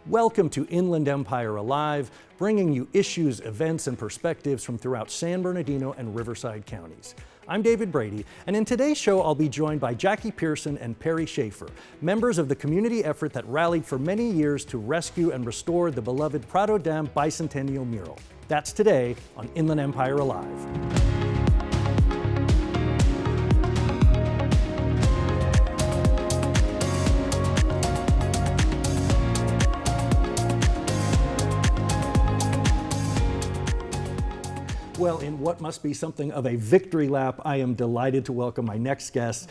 Welcome to Inland Empire Alive, bringing you issues, events, and perspectives from throughout San Bernardino and Riverside counties. I'm David Brady, and in today's show, I'll be joined by Jackie Pearson and Perry Schaefer, members of the community effort that rallied for many years to rescue and restore the beloved Prado Dam Bicentennial Mural. That's today on Inland Empire Alive. Well, in what must be something of a victory lap, I am delighted to welcome my next guests,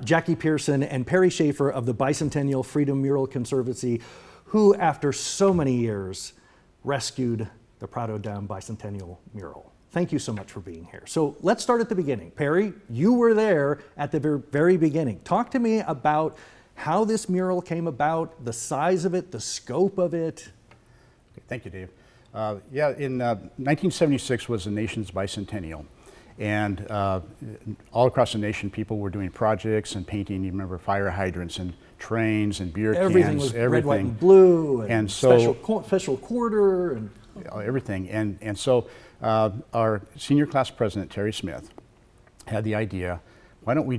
Jackie Pearson and Perry Schaefer of the Bicentennial Freedom Mural Conservancy, who, after so many years, rescued the Prado Dam Bicentennial Mural. Thank you so much for being here. So let's start at the beginning. Perry, you were there at the very beginning. Talk to me about how this mural came about, the size of it, the scope of it. Thank you, Dave. In 1976 was the nation's bicentennial, and all across the nation people were doing projects and painting. You remember fire hydrants and trains and beer everything cans. Was red, white, and blue, and so, special quarter, and everything. And so our senior class president, Terry Smith, had the idea, why don't we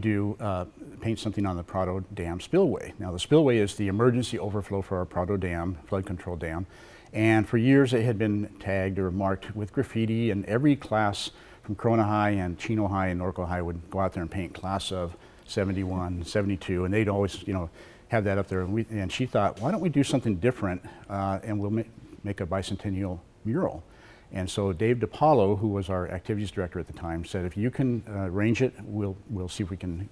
paint something on the Prado Dam spillway? Now the spillway is the emergency overflow for our Prado Dam, flood control dam. And for years it had been tagged or marked with graffiti, and every class from Corona High and Chino High and Norco High would go out there and paint class of 71, 72, and they'd always, have that up there. And she thought, why don't we do something different and we'll make a bicentennial mural. And so Dave DiPaolo, who was our activities director at the time, said, if you can arrange it, we'll see if we can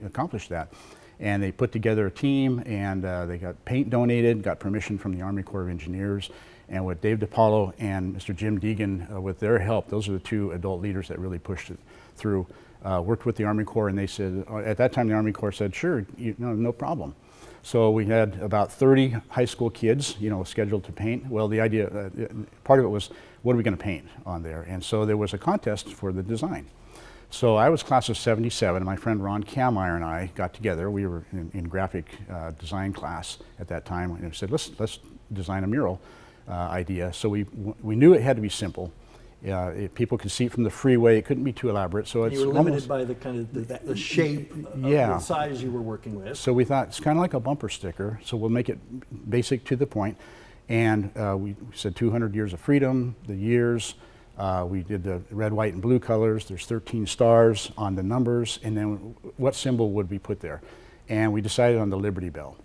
accomplish that. And they put together a team, and they got paint donated, got permission from the Army Corps of Engineers, and with Dave DiPaolo and Mr. Jim Deegan, with their help, those are the two adult leaders that really pushed it through, worked with the Army Corps, and they said, at that time the Army Corps said, sure, no problem. So we had about 30 high school kids, scheduled to paint. Well, the idea, part of it was, what are we going to paint on there? And so there was a contest for the design. So I was class of 77, my friend Ron Kameyer and I got together. We were in graphic design class at that time, and we said, let's design a mural idea. So we knew it had to be simple. People could see it from the freeway. It couldn't be too elaborate. So you were limited by the kind of the shape of the size you were working with. So we thought it's kind of like a bumper sticker, so we'll make it basic to the point. And we said 200 years of freedom, the years. We did the red, white, and blue colors. There's 13 stars on the numbers, and then what symbol would we put there? And we decided on the Liberty Bell.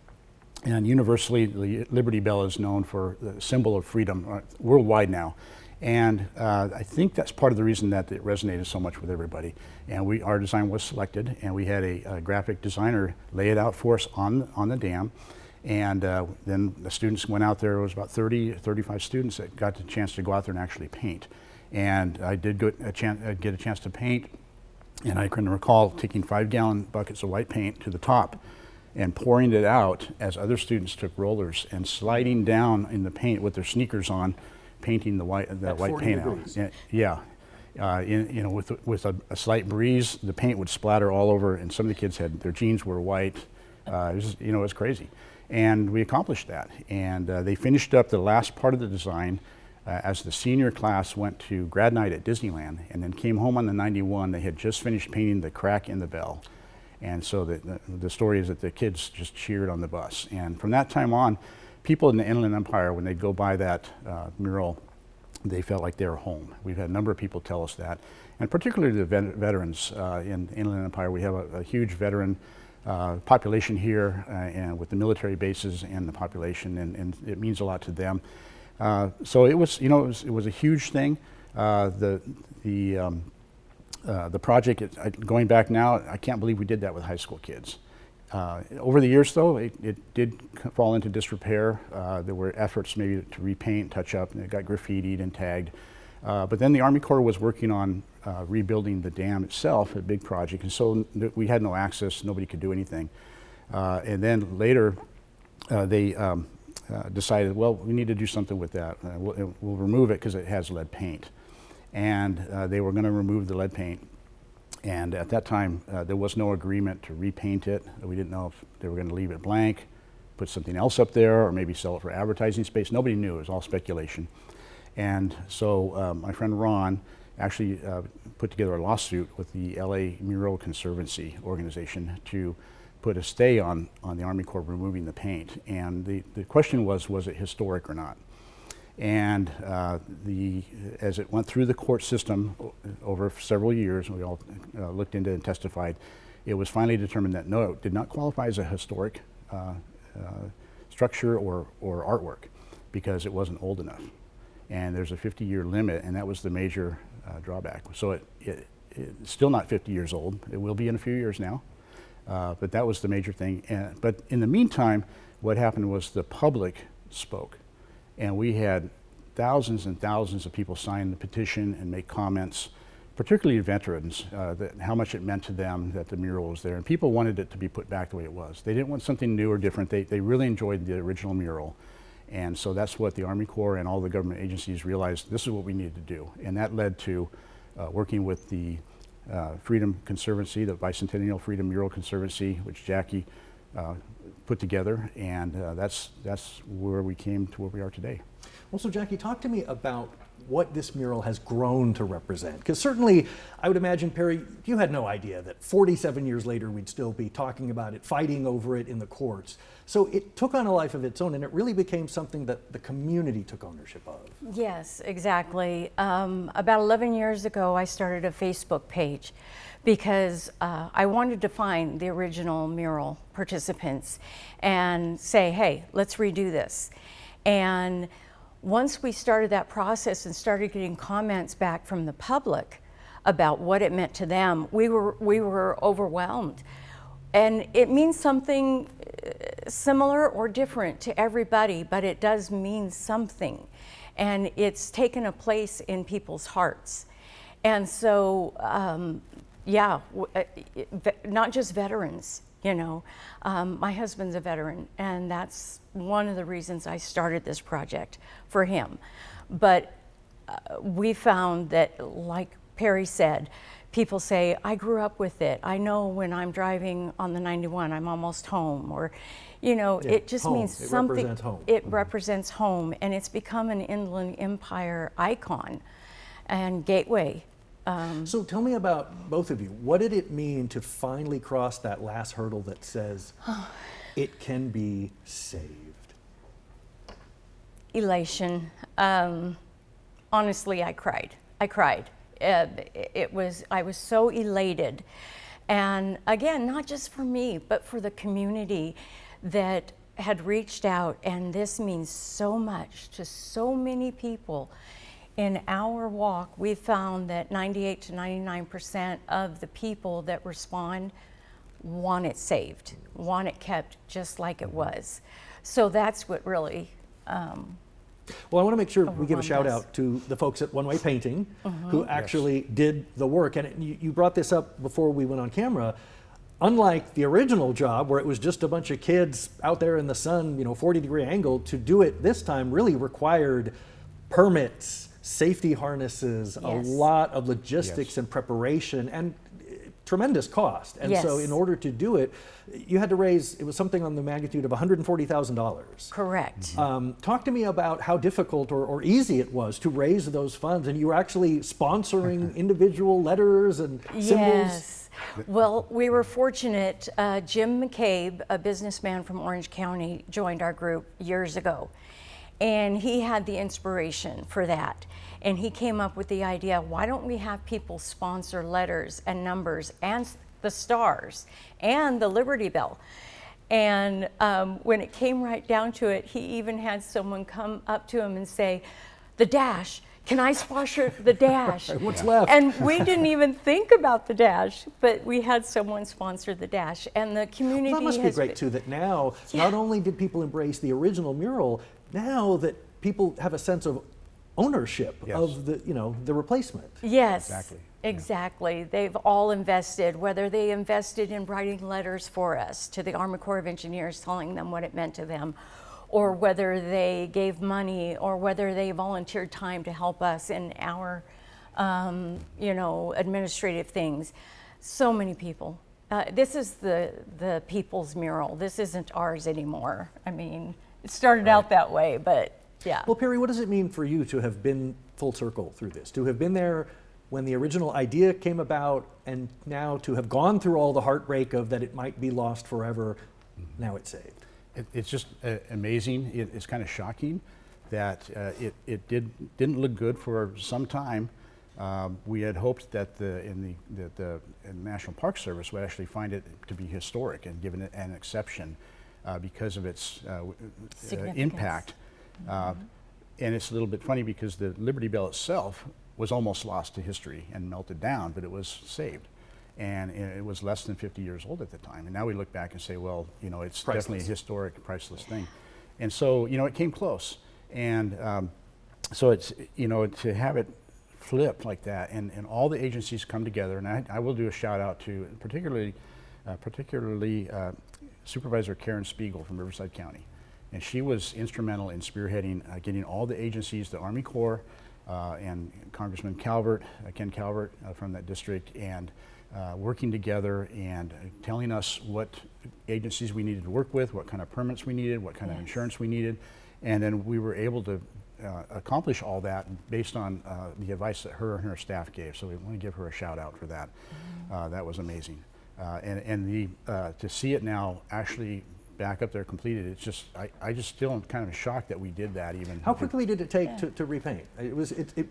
And universally, the Liberty Bell is known for the symbol of freedom worldwide now. And I think that's part of the reason that it resonated so much with everybody. And our design was selected, and we had a graphic designer lay it out for us on the dam. And then the students went out there. It was about 35 students that got the chance to go out there and actually paint. And I did get a chance to paint, and I can recall taking 5-gallon buckets of white paint to the top and pouring it out as other students took rollers and sliding down in the paint with their sneakers on, painting the white paint degrees. Out. Yeah, with a slight breeze, the paint would splatter all over, and some of the kids their jeans were white. It was crazy, and we accomplished that. And they finished up the last part of the design. As the senior class went to grad night at Disneyland and then came home on the 91, they had just finished painting the crack in the bell. And so the story is that the kids just cheered on the bus. And from that time on, people in the Inland Empire, when they go by that mural, they felt like they were home. We've had a number of people tell us that. And particularly the veterans in Inland Empire. We have a huge veteran population here, and with the military bases and the population, and it means a lot to them. So it was a huge thing. The project, going back now, I can't believe we did that with high school kids. Over the years, though, it did fall into disrepair. There were efforts maybe to repaint, touch up, and it got graffitied and tagged. But then the Army Corps was working on rebuilding the dam itself, a big project, and so we had no access. Nobody could do anything. And then later, they decided, well, we need to do something with that. We'll remove it because it has lead paint. And they were going to remove the lead paint. And at that time, there was no agreement to repaint it. We didn't know if they were going to leave it blank, put something else up there or maybe sell it for advertising space. Nobody knew. It was all speculation. And so my friend Ron actually put together a lawsuit with the LA Mural Conservancy organization to put a stay on the Army Corps removing the paint. And the question was it historic or not? And as it went through the court system over several years, we all looked into it and testified, it was finally determined that no, it did not qualify as a historic structure or artwork because it wasn't old enough. And there's a 50-year limit, and that was the major drawback. So it's still not 50 years old. It will be in a few years now, but that was the major thing. But in the meantime, what happened was the public spoke, and we had thousands and thousands of people sign the petition and make comments, particularly veterans, how much it meant to them that the mural was there. And people wanted it to be put back the way it was. They didn't want something new or different. They really enjoyed the original mural. And so that's what the Army Corps and all the government agencies realized, this is what we needed to do. And that led to working with the Freedom Conservancy, the Bicentennial Freedom Mural Conservancy, which Jackie put together. And that's where we came to where we are today. Well, so Jackie, talk to me about what this mural has grown to represent. Because certainly, I would imagine, Perry, you had no idea that 47 years later we'd still be talking about it, fighting over it in the courts. So it took on a life of its own, and it really became something that the community took ownership of. Yes, exactly. About 11 years ago, I started a Facebook page because I wanted to find the original mural participants and say, hey, let's redo this. And once we started that process and started getting comments back from the public about what it meant to them, we were overwhelmed. And it means something similar or different to everybody, but it does mean something. And it's taken a place in people's hearts. And so, not just veterans, you know. My husband's a veteran, and that's one of the reasons I started this project for him. But we found that, like Perry said, people say, I grew up with it. I know when I'm driving on the 91, I'm almost home. Or, you know, Yeah, it just home. means It something. represents home. It represents home, and it's become an Inland Empire icon and gateway. So tell me about both of you. What did it mean to finally cross that last hurdle that says it can be saved? Elation. Honestly, I cried. I was so elated. And again, not just for me, but for the community that had reached out. And this means so much to so many people. In our walk, we found that 98 to 99% of the people that respond want it saved, want it kept just like it was. So that's what really Well, I want to make sure we give a overwhelmed shout us. out to the folks at One Way Painting who actually did the work. And you brought this up before we went on camera. Unlike the original job where it was just a bunch of kids out there in the sun, 40-degree angle, to do it this time really required permits, safety harnesses, a Yes. lot of logistics Yes. and preparation, and tremendous cost. And so Yes. in order to do it, you had to raise, it was something on the magnitude of $140,000. correct. Talk to me about how difficult or easy it was to raise those funds, and you were actually sponsoring individual letters and symbols. Yes. Well, we were fortunate. Jim McCabe, a businessman from Orange County, joined our group years ago. And he had the inspiration for that. And he came up with the idea, why don't we have people sponsor letters and numbers and the stars and the Liberty Bell? And when it came right down to it, he even had someone come up to him and say, the dash, can I sponsor the dash? What's left? And we didn't even think about the dash, but we had someone sponsor the dash. And the community That must be has great been- too, that now, Yeah. not only did people embrace the original mural, now that people have a sense of ownership Yes. of the replacement. Yes, Exactly. exactly. They've all invested, whether they invested in writing letters for us to the Army Corps of Engineers telling them what it meant to them, or whether they gave money, or whether they volunteered time to help us in our, administrative things. So many people This is the people's mural. This isn't ours anymore. I mean, it started out that way, but yeah. Well, Perry, what does it mean for you to have been full circle through this, to have been there when the original idea came about, and now to have gone through all the heartbreak of that it might be lost forever, now it's saved? It's just amazing. It's kind of shocking that it didn't look good for some time. We had hoped that the National Park Service would actually find it to be historic and given it an exception because of its impact. And it's a little bit funny because the Liberty Bell itself was almost lost to history and melted down, but it was saved. And it was less than 50 years old at the time. And now we look back and say, well, you know, it's Priceless. definitely a historic, priceless thing. And so, you know, it came close. And so it's, you know, to have it flip like that and all the agencies come together, and I will do a shout out to particularly Supervisor Karen Spiegel from Riverside County. And she was instrumental in spearheading getting all the agencies, the Army Corps, and Congressman Calvert, Ken Calvert from that district, and working together and telling us what agencies we needed to work with, what kind of permits we needed, what kind of insurance we needed. And then we were able to accomplish all that based on the advice that her and her staff gave. So we want to give her a shout out for that. That was amazing. And to see it now actually back up there completed, it's just, I just still am kind of shocked that we did that even. How quickly did it take to repaint?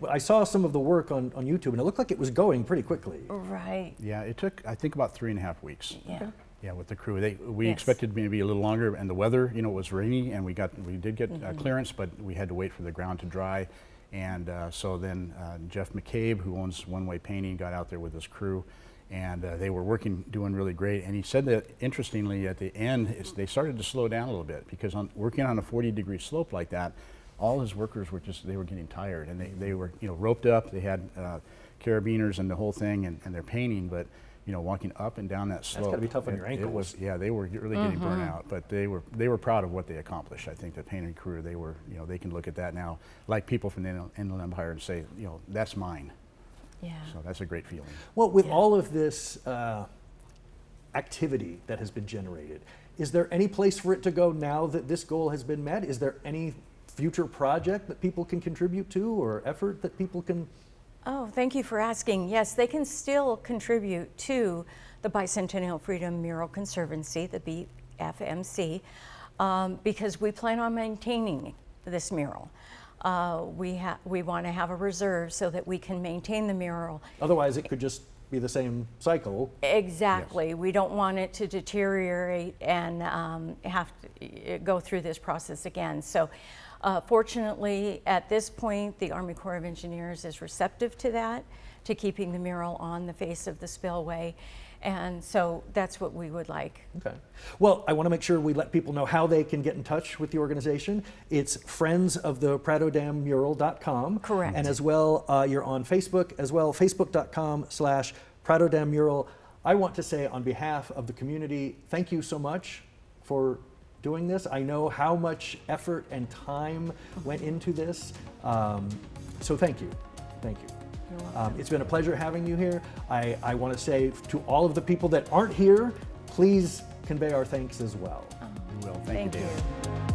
I saw some of the work on YouTube, and it looked like it was going pretty quickly. Right. Yeah, it took, I think, about 3.5 weeks. Yeah. Okay. Yeah, with the crew. We Yes. expected maybe a little longer, and the weather, you know, was rainy, and we did get clearance, but we had to wait for the ground to dry. And so then Jeff McCabe, who owns One Way Painting, got out there with his crew, and they were doing really great. And he said that, interestingly, at the end, they started to slow down a little bit, because working on a 40-degree slope like that, all his workers were they were getting tired, and they were, you know, roped up. They had carabiners and the whole thing, and they're painting, but you know, walking up and down that slope. That's gotta be tough on your ankles. It was, yeah, they were really getting burnt out, but they were proud of what they accomplished. I think the painting crew, they were, you know, they can look at that now, like people from the Inland Empire, and say, you know, that's mine. Yeah. So that's a great feeling. Well, with all of this activity that has been generated, is there any place for it to go now that this goal has been met? Is there any future project that people can contribute to, or effort that people can? Oh, thank you for asking. Yes, they can still contribute to the Bicentennial Freedom Mural Conservancy, the BFMC, because we plan on maintaining this mural. We want to have a reserve so that we can maintain the mural. Otherwise, it could just be the same cycle. Exactly. We don't want it to deteriorate and have to go through this process again. So fortunately, at this point, the Army Corps of Engineers is receptive to that, to keeping the mural on the face of the spillway. And so that's what we would like. Okay. Well, I want to make sure we let people know how they can get in touch with the organization. It's friendsofthePradoDamMural.com. Correct. And as well, you're on Facebook as well, facebook.com/PradoDamMural. I want to say on behalf of the community, thank you so much for doing this. I know how much effort and time went into this. So thank you. Thank you. It's been a pleasure having you here. I want to say to all of the people that aren't here, please convey our thanks as well. We will. Thank you, Thank David. you.